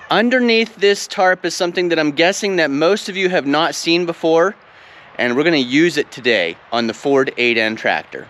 Underneath this tarp is something that I'm guessing that most of you have not seen before, and we're gonna use it today on the Ford 8N tractor.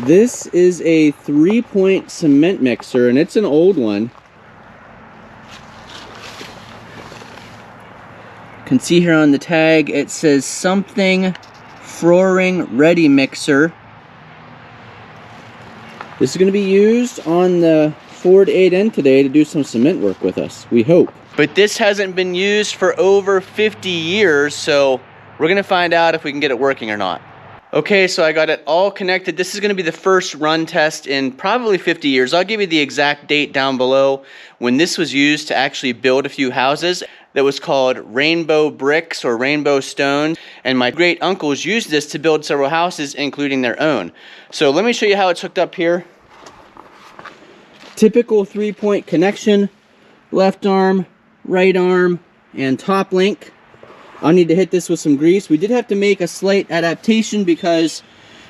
This is a 3-point cement mixer, and it's an old one. You can see here on the tag, it says something Frohring Redi Mixer. This is going to be used on the Ford 8N today to do some cement work with us, we hope. But this hasn't been used for over 50 years, so we're going to find out if we can get it working or not. Okay, so I got it all connected. This is going to be the first run test in probably 50 years. I'll give you the exact date down below when this was used to actually build a few houses. That was called rainbow bricks or rainbow stone. And my great uncles used this to build several houses, including their own. So let me show you how it's hooked up here. Typical 3-point connection, left arm, right arm, and top link. I'll need to hit this with some grease. We did have to make a slight adaptation because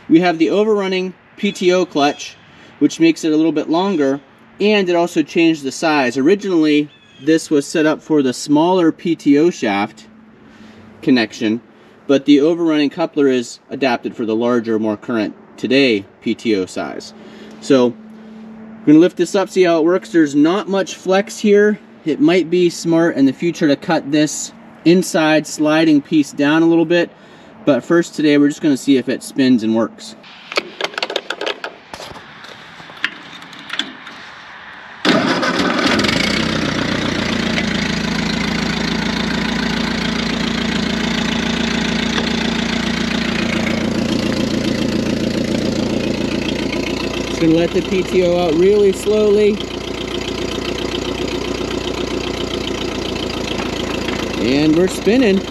we have the overrunning PTO clutch, which makes it a little bit longer, and it also changed the size. Originally, this was set up for the smaller PTO shaft connection, but the overrunning coupler is adapted for the larger, more current today PTO size. So we're gonna lift this up, see how it works. There's not much flex here. It might be smart in the future to cut this inside sliding piece down a little bit, but first today we're just going to see if it spins and works. Just going to let the PTO out really slowly. And we're spinning. So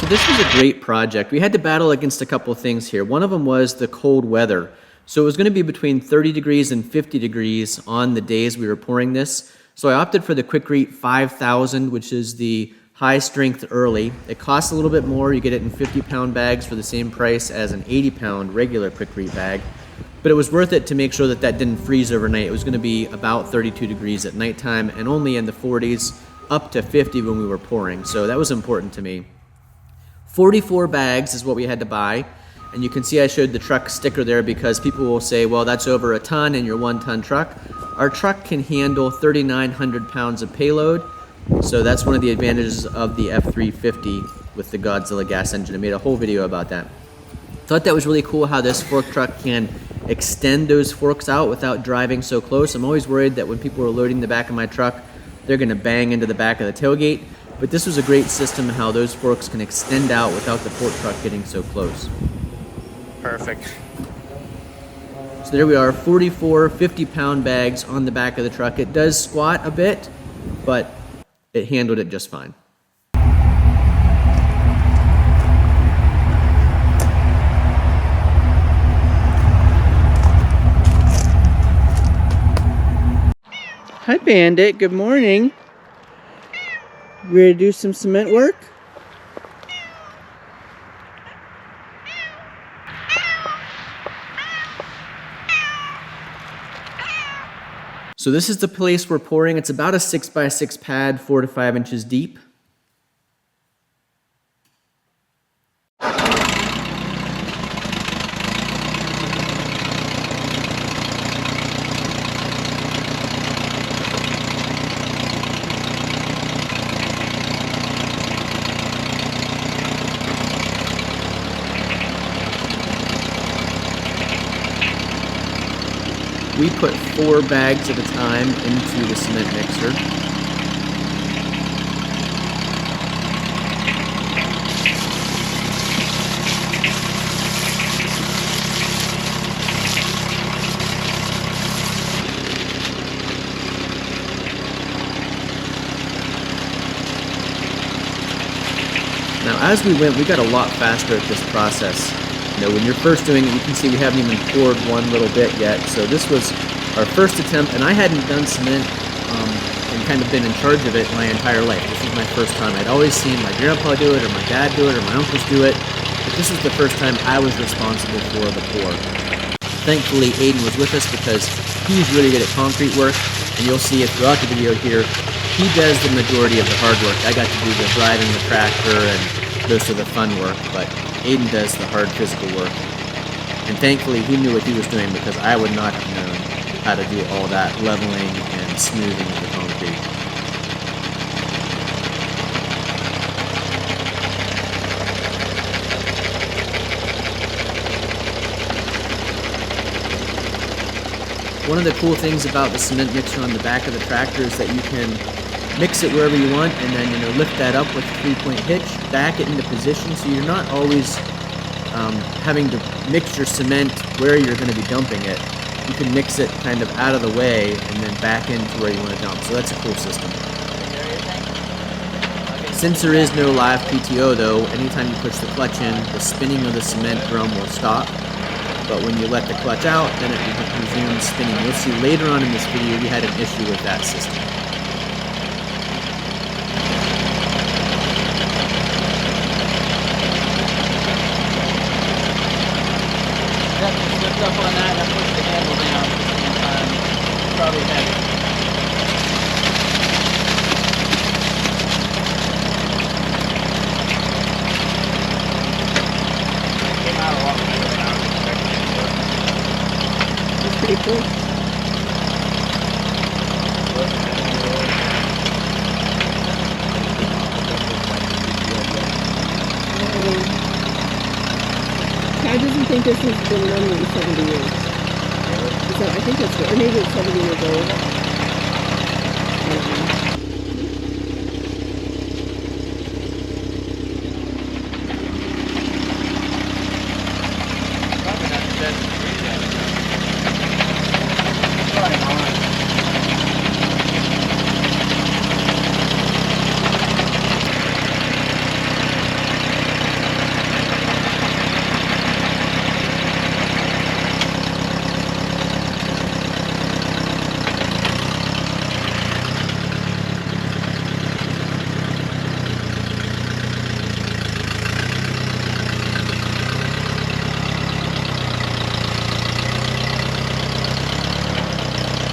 this was a great project. We had to battle against a couple of things here. One of them was the cold weather. So it was going to be between 30 degrees and 50 degrees on the days we were pouring this. So I opted for the Quikrete 5000, which is the high strength early. It costs a little bit more. You get it in 50-pound bags for the same price as an 80-pound regular Quikrete bag. But it was worth it to make sure that that didn't freeze overnight. It was going to be about 32 degrees at nighttime and only in the 40s up to 50 when we were pouring. So that was important to me. 44 bags is what we had to buy. And you can see I showed the truck sticker there because people will say, well, that's over a ton in your 1-ton truck. Our truck can handle 3,900 pounds of payload. So that's one of the advantages of the F350 with the Godzilla gas engine. I made a whole video about that. Thought that was really cool how this fork truck can extend those forks out without driving so close. I'm always worried that when people are loading the back of my truck, they're gonna bang into the back of the tailgate. But this was a great system how those forks can extend out without the fork truck getting so close. Perfect. So there we are, 44 50-pound bags on the back of the truck. It does squat a bit, but it handled it just fine. Hi Bandit, good morning. Ready to do some cement work? So this is the place we're pouring. It's about a 6x6 pad, 4 to 5 inches deep. we put 4 bags at a time into the cement mixer. Now, as we went, we got a lot faster at this process. You know, when you're first doing it, you can see we haven't even poured one little bit yet. So this was our first attempt, and I hadn't done cement and kind of been in charge of it my entire life. This was my first time. I'd always seen my grandpa do it, or my dad do it, or my uncles do it, but this is the first time I was responsible for the pour. Thankfully, Aiden was with us because he's really good at concrete work, and you'll see it throughout the video here. He does the majority of the hard work. I got to do the driving the tractor and most of the fun work, but Aiden does the hard physical work. And thankfully, he knew what he was doing because I would not have known how to do all that leveling and smoothing of the concrete. One of the cool things about the cement mixer on the back of the tractor is that you can mix it wherever you want, and then lift that up with a 3-point hitch, back it into position, so you're not always having to mix your cement where you're going to be dumping it. You can mix it kind of out of the way and then back into where you want to dump. So that's a cool system. Since there is no live PTO though, anytime you push the clutch in, the spinning of the cement drum will stop. But when you let the clutch out, then it resumes spinning. You'll see later on in this video we had an issue with that system. Lift up on that and push the handle down at the same time. It's probably heavy. Came out a lot better than I was expecting it to. That's pretty cool. Ty doesn't think this has been running in 70 years. So I think that's good. Or maybe it's 70 years old. Probably not the best degree yet. Right on.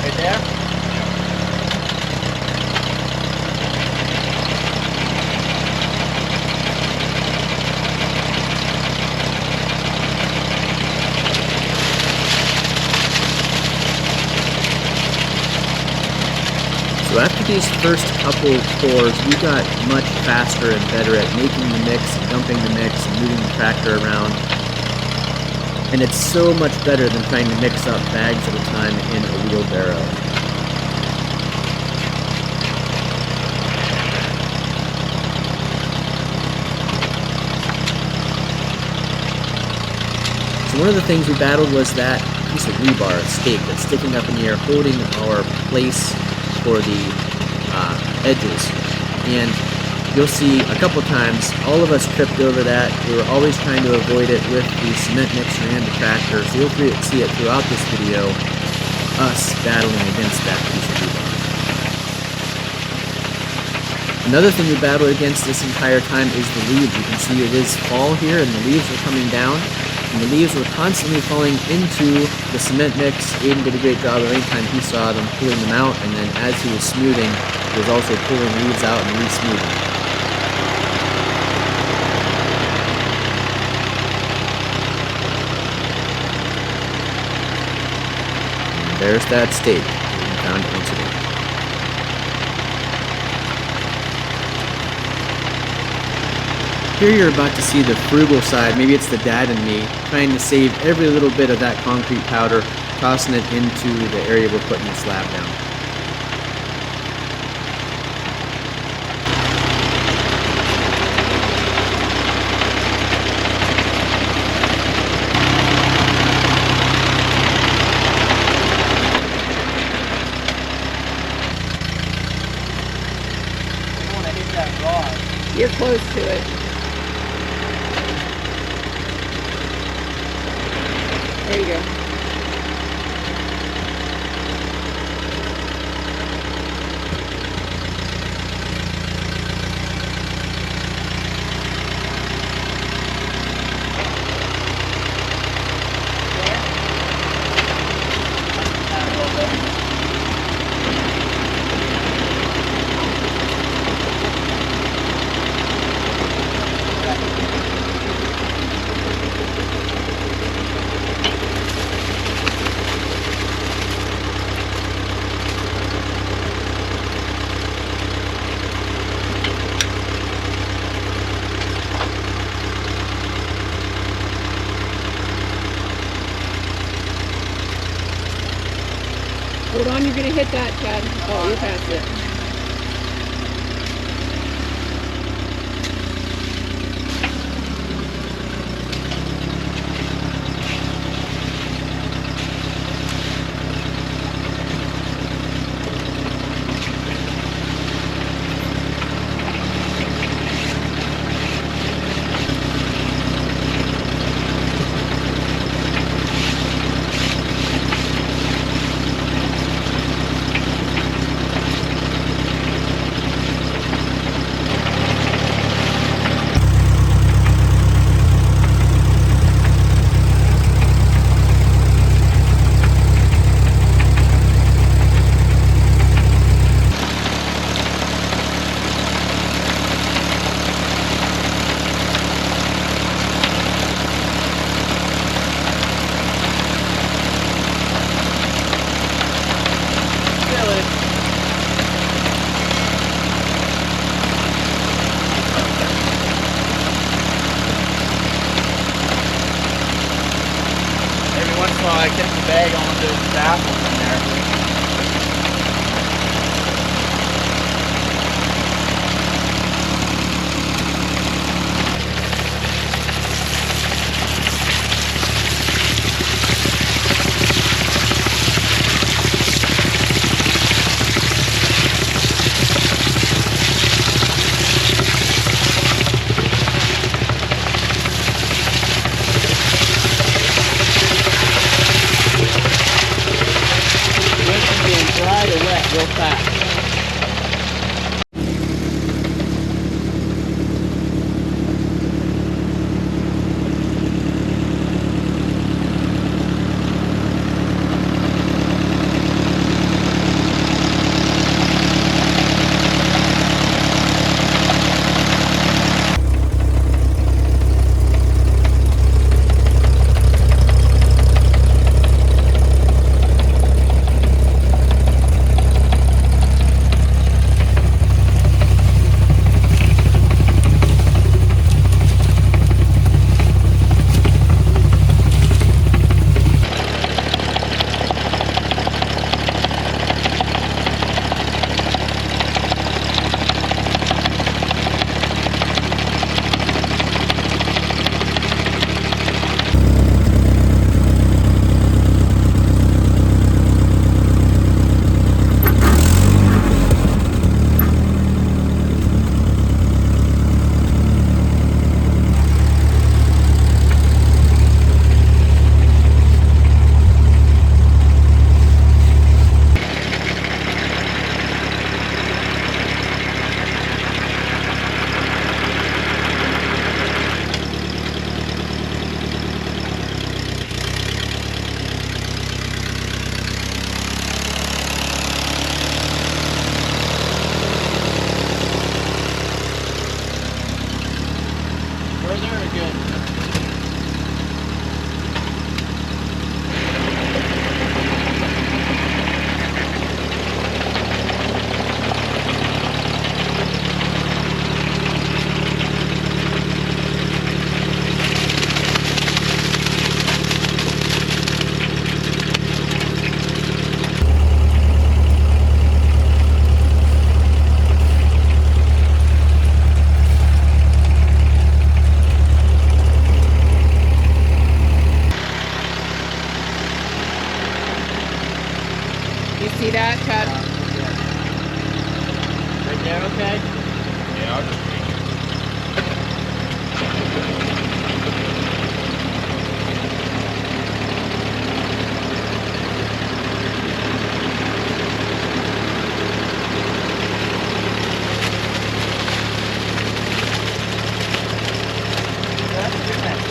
Right there? So after these first couple pours, we got much faster and better at making the mix, dumping the mix, and moving the tractor around. And it's so much better than trying to mix up bags at a time in a wheelbarrow. So one of the things we battled was that piece of rebar, a stake that's sticking up in the air, holding our place for the edges. And you'll see a couple times all of us tripped over that. We were always trying to avoid it with the cement mixer and the tractor. So you'll see it throughout this video, us battling against that piece of rebar. Another thing we battled against this entire time is the leaves. You can see it is fall here and the leaves are coming down. And the leaves were constantly falling into the cement mix. Aiden did a great job of anytime he saw them pulling them out, and then as he was smoothing, he was also pulling leaves out and re-smoothing. And there's that stake. Aiden found it once again. Here you're about to see the frugal side, maybe it's the dad in me, trying to save every little bit of that concrete powder, tossing it into the area we're putting the slab down. I want to hit that rod. You're close to it. There you go. Hold on, you're gonna hit that, Chad. Oh, you passed it. I kept the bag on the apples in there. that, Chad? Right there, okay? Yeah, I'll just take it. That's a good match.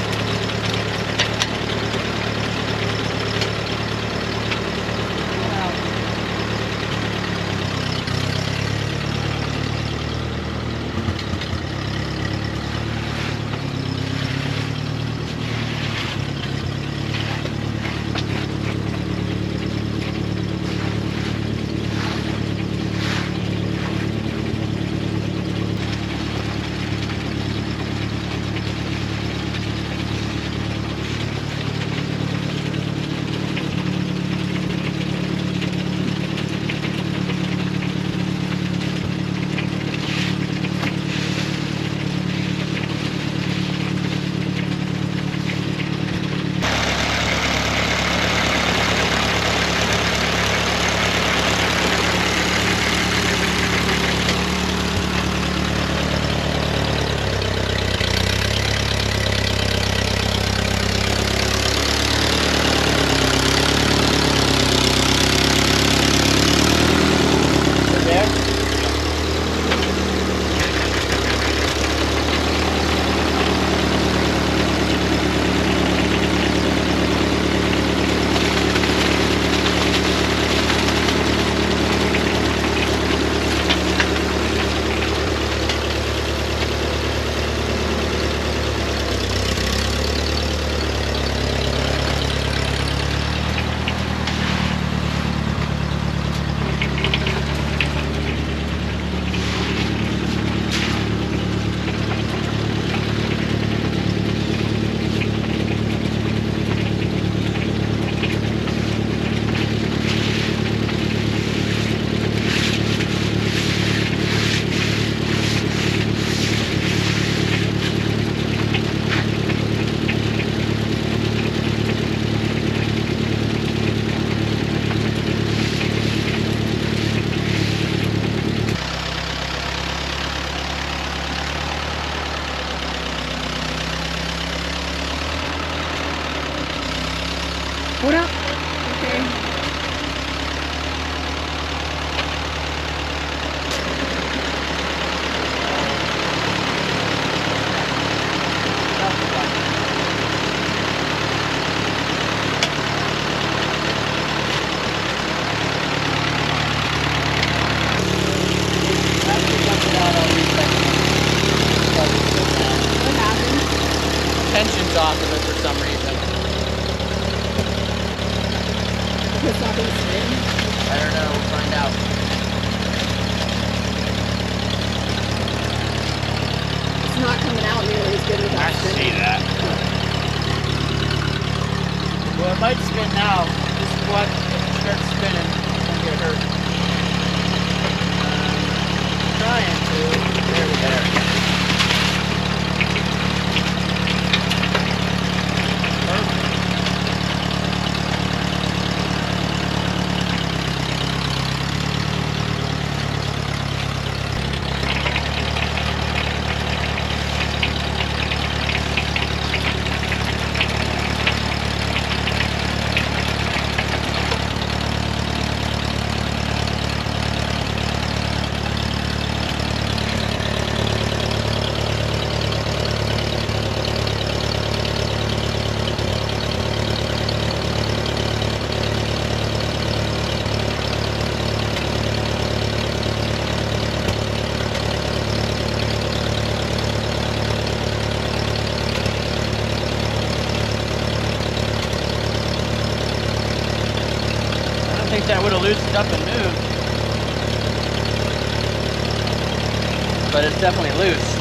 What up? Okay. What happened? Tension's off of it for some reason. It's not gonna spin. I don't know, we'll find out. It's not coming out nearly as good I without see spinning. that. Well, it might spin now. Just what? If it starts spinning, don't get hurt. Trying to. There we go. Perfect. I think that would have loosened up and moved. But it's definitely loose.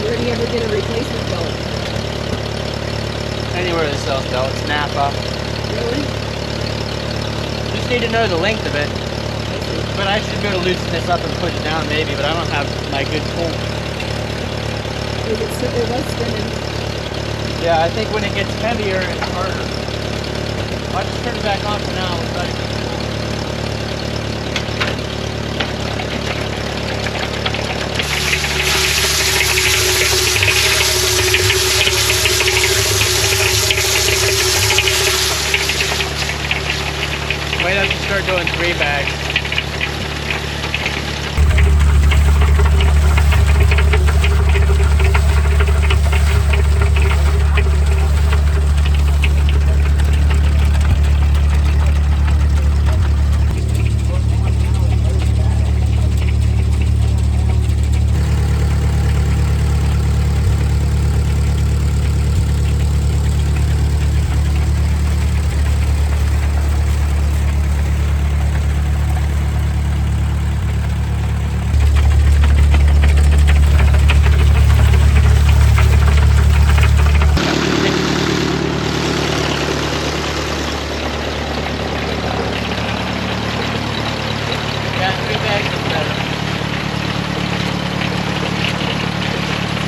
Where do you ever get a replacement belt? Anywhere that sells belts, Napa. Really? Just need to know the length of it. But I should be able to loosen this up and push it down maybe, but I don't have my good pull. It was spinning. Yeah, I think when it gets heavier, it's harder. I'll just turn it back on for now. We'll try to keep it cool. Might have to start doing 3 bags.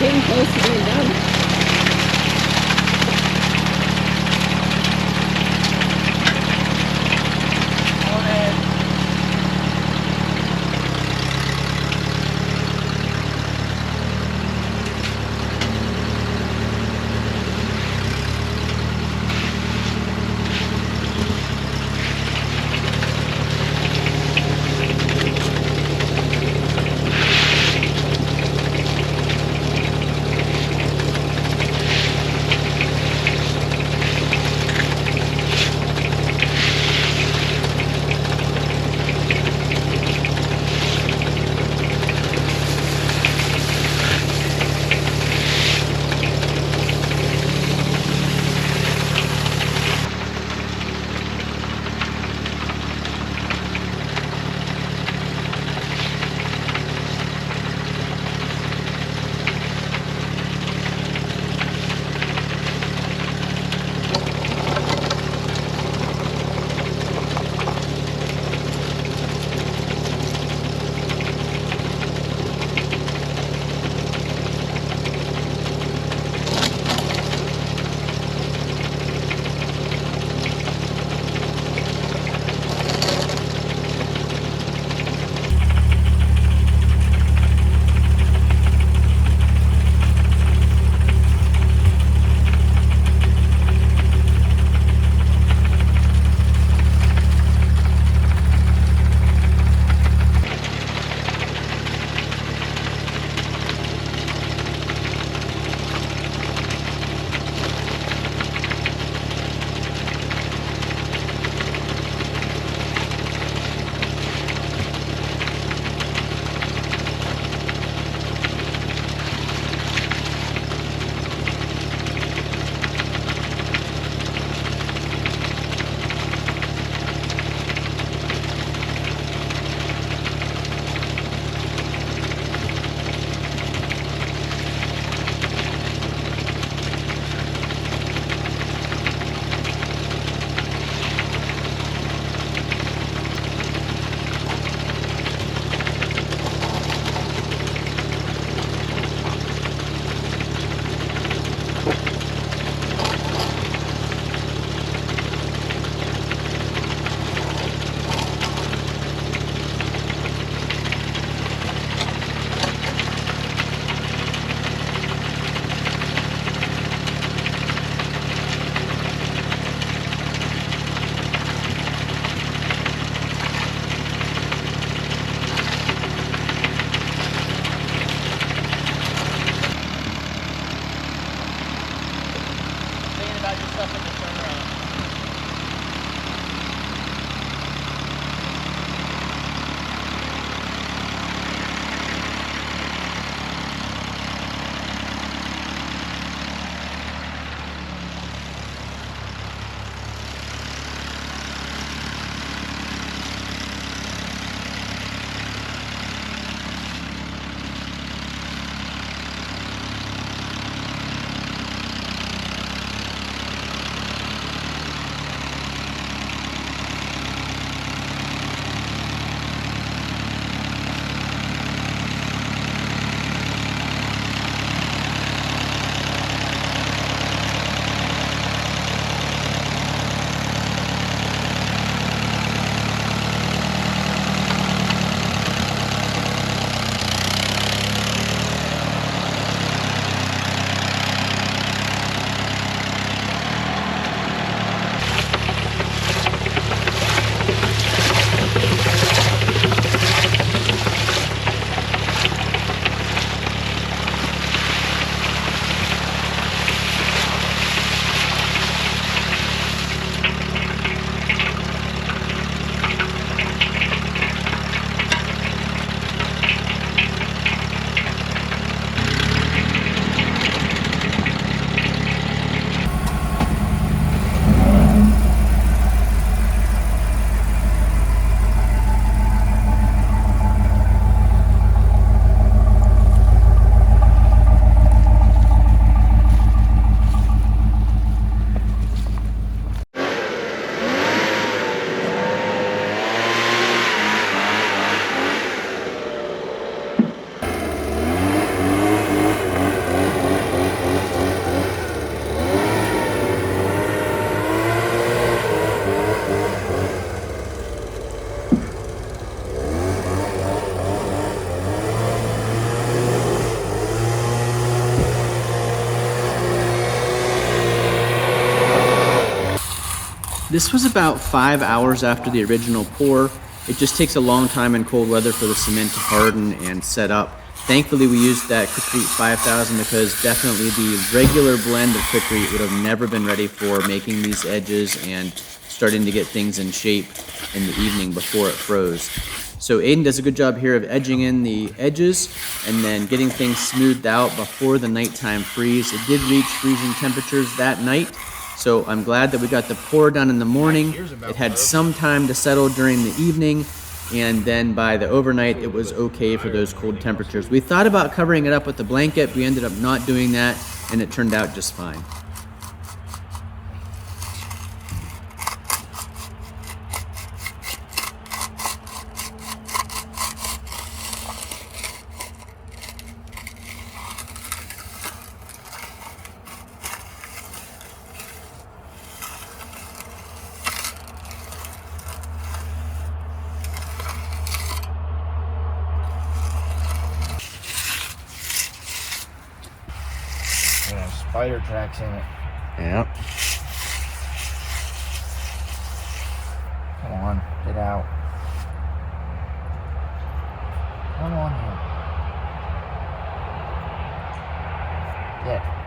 Getting close to being done. This was about 5 hours after the original pour. It just takes a long time in cold weather for the cement to harden and set up. Thankfully, we used that Quikrete 5000 because definitely the regular blend of Quikrete would have never been ready for making these edges and starting to get things in shape in the evening before it froze. So Aiden does a good job here of edging in the edges and then getting things smoothed out before the nighttime freeze. It did reach freezing temperatures that night, so I'm glad that we got the pour done in the morning. It had some time to settle during the evening, and then by the overnight it was okay for those cold temperatures. We thought about covering it up with a blanket. We ended up not doing that, and it turned out just fine. Spider tracks in it. Yep. Come on, get out. Come on here. Yeah.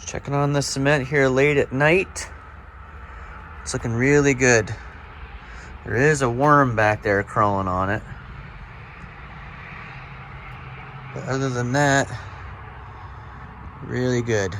Checking on the cement here late at night. It's looking really good. There is a worm back there crawling on it. But other than that, really good.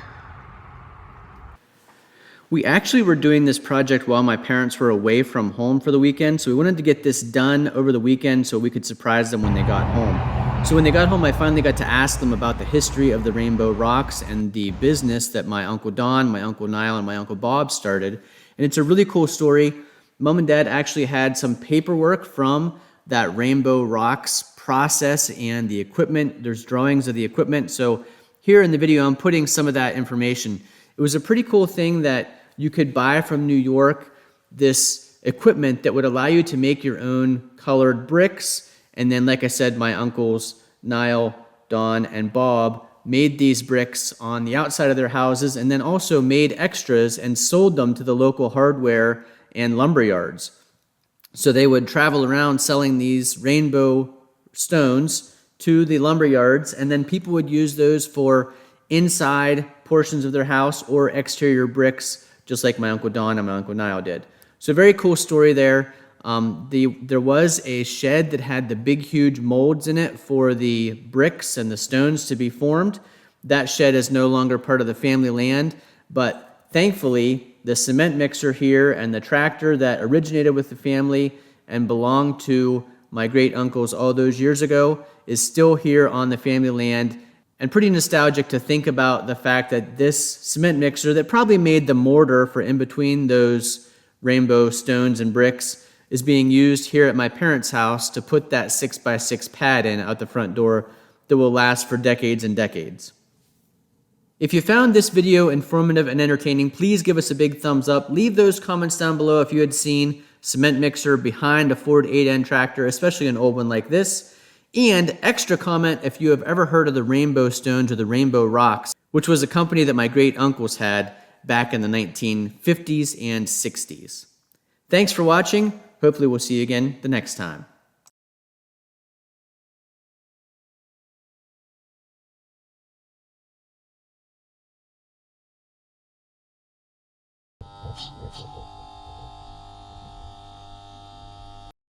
We actually were doing this project while my parents were away from home for the weekend, so we wanted to get this done over the weekend so we could surprise them when they got home. So when they got home, I finally got to ask them about the history of the Rainbow Rocks and the business that my Uncle Don, my Uncle Niall, and my Uncle Bob started. And it's a really cool story. Mom and Dad actually had some paperwork from that Rainbow Rocks process and the equipment. There's drawings of the equipment. So here in the video, I'm putting some of that information. It was a pretty cool thing that you could buy from New York, this equipment that would allow you to make your own colored bricks. And then, like I said, my uncles, Niall, Don, and Bob made these bricks on the outside of their houses and then also made extras and sold them to the local hardware and lumber yards. So they would travel around selling these rainbow stones to the lumber yards, and then people would use those for inside portions of their house or exterior bricks, just like my Uncle Don and my Uncle Niall did. So very cool story there. There was a shed that had the big, huge molds in it for the bricks and the stones to be formed. That shed is no longer part of the family land, but thankfully, the cement mixer here and the tractor that originated with the family and belonged to my great uncles all those years ago is still here on the family land, and pretty nostalgic to think about the fact that this cement mixer that probably made the mortar for in between those rainbow stones and bricks is being used here at my parents' house to put that 6x6 pad in out the front door that will last for decades and decades. If you found this video informative and entertaining, please give us a big thumbs up. Leave those comments down below if you had seen cement mixer behind a Ford 8N tractor, especially an old one like this. And extra comment if you have ever heard of the Rainbow Stones or the Rainbow Rocks, which was a company that my great uncles had back in the 1950s and 60s. Thanks for watching. Hopefully we'll see you again the next time. Yes.